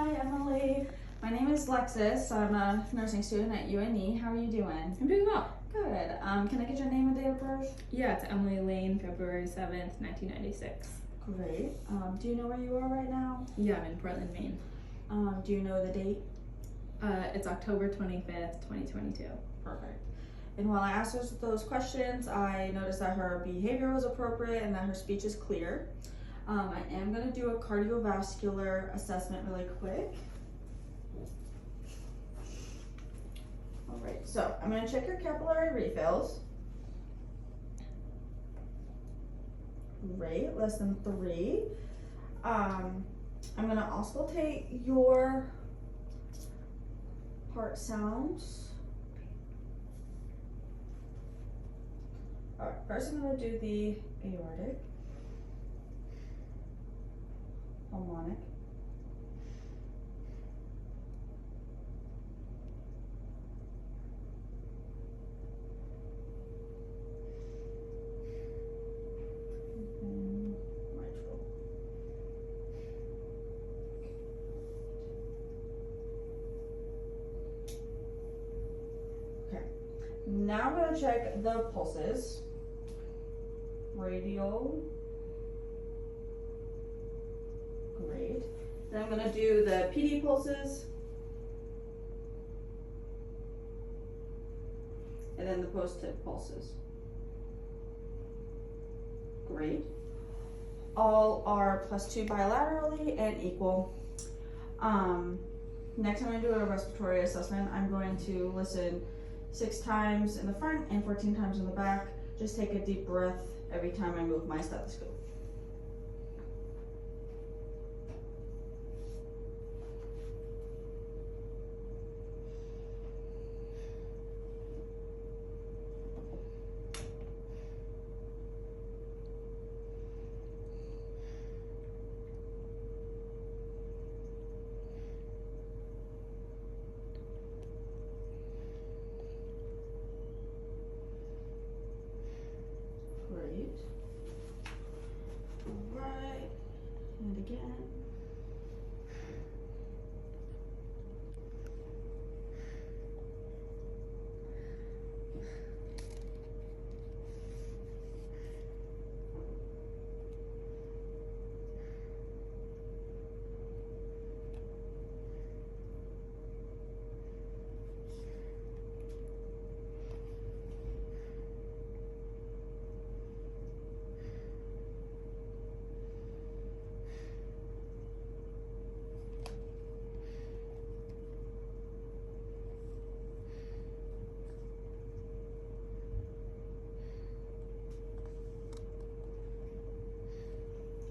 Hi, Emily. My name is Lexis. I'm a nursing student at UNE. How are you doing? I'm doing well. Good. Can I get your name and date of birth? Yeah, it's Emily Lane, February 7th, 1996. Great. Do you know where you are right now? Yeah, I'm in Portland, Maine. Do you know the date? It's October 25th, 2022. Perfect. And while I asked her those questions, I noticed that her behavior was appropriate and that her speech is clear. I am going to do a cardiovascular assessment really quick. All right, so I'm going to check your capillary refills. Great, less than 3. I'm going to auscultate your heart sounds. All right, first I'm going to do the aortic, pulmonic, and mitral. Okay, now I'm going to check the pulses. Radial. Great. Then I'm going to do the PD pulses. And then the post-tip pulses. Great. All are +2 bilaterally and equal. Next I'm going to do a respiratory assessment. I'm going to listen 6 times in the front and 14 times in the back. Just take a deep breath every time I move my stethoscope. Great. All right, and again.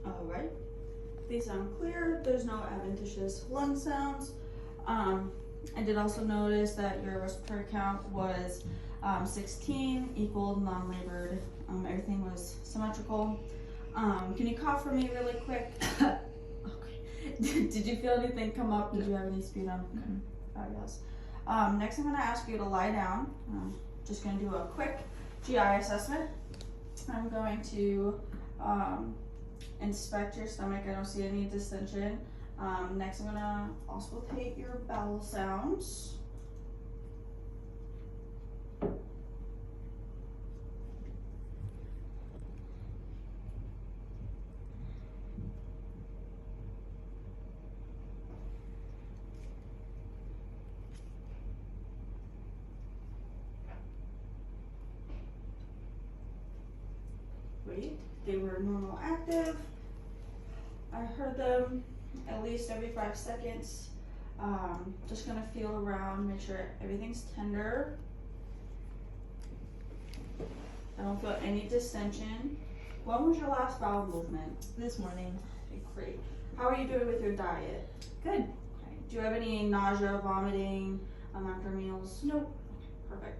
All right, these sound clear. There's no adventitious lung sounds. I did also notice that your respiratory count was 16, equal, non-labored. Everything was symmetrical. Can you cough for me really quick? Okay. Did you feel anything come up? Did you have any sputum? Okay. Yes. Next, I'm going to ask you to lie down. Just going to do a quick GI assessment. I'm going to inspect your stomach. I don't see any distension. Next, I'm gonna auscultate your bowel sounds. Great. They were normal active. I heard them at least every 5 seconds. Just gonna feel around, make sure everything's tender. I don't feel any distension. When was your last bowel movement? This morning. Okay, great. How are you doing with your diet? Good. Okay. Do you have any nausea, vomiting after meals? Nope. Okay, perfect.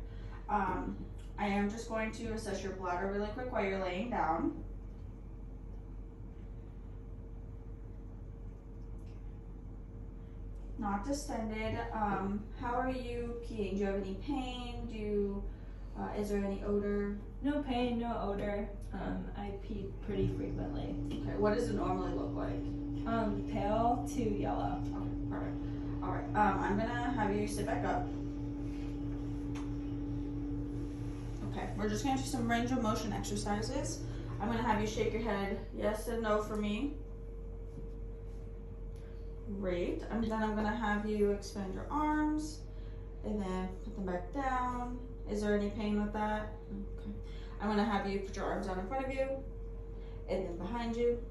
I am just going to assess your bladder really quick while you're laying down. Not distended. How are you peeing? Do you have any pain? Is there any odor? No pain, no odor. I pee pretty frequently. Okay, what does it normally look like? Pale to yellow. Okay, perfect. Alright, I'm gonna have you sit back up. Okay, we're just gonna do some range of motion exercises. I'm gonna have you shake your head yes and no for me. Great. And then I'm gonna have you expand your arms and then put them back down. Is there any pain with that? Okay. I'm gonna have you put your arms out in front of you and then behind you.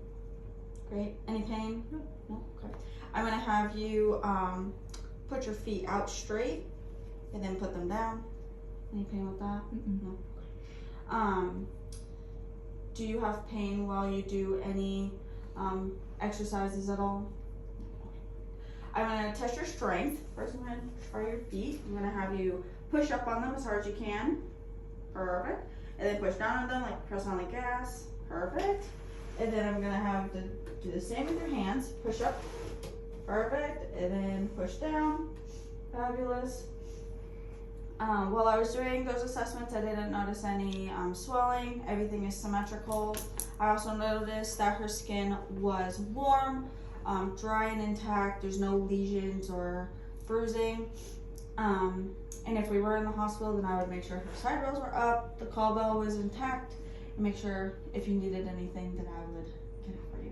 Great. Any pain? No? Okay. I'm gonna have you put your feet out straight and then put them down. Any pain with that? No? Do you have pain while you do any exercises at all? I'm gonna test your strength. First I'm gonna try your feet. I'm gonna have you push up on them as hard as you can. Perfect. And then push down on them, like press on the gas. Perfect. And then I'm gonna have to do the same with your hands. Push up. Perfect. And then push down. Fabulous. While I was doing those assessments, I didn't notice any swelling. Everything is symmetrical. I also noticed that her skin was warm, dry and intact. There's no lesions or bruising. And if we were in the hospital, then I would make sure her side rails were up, the call bell was intact, and make sure if you needed anything, then I would get it for you.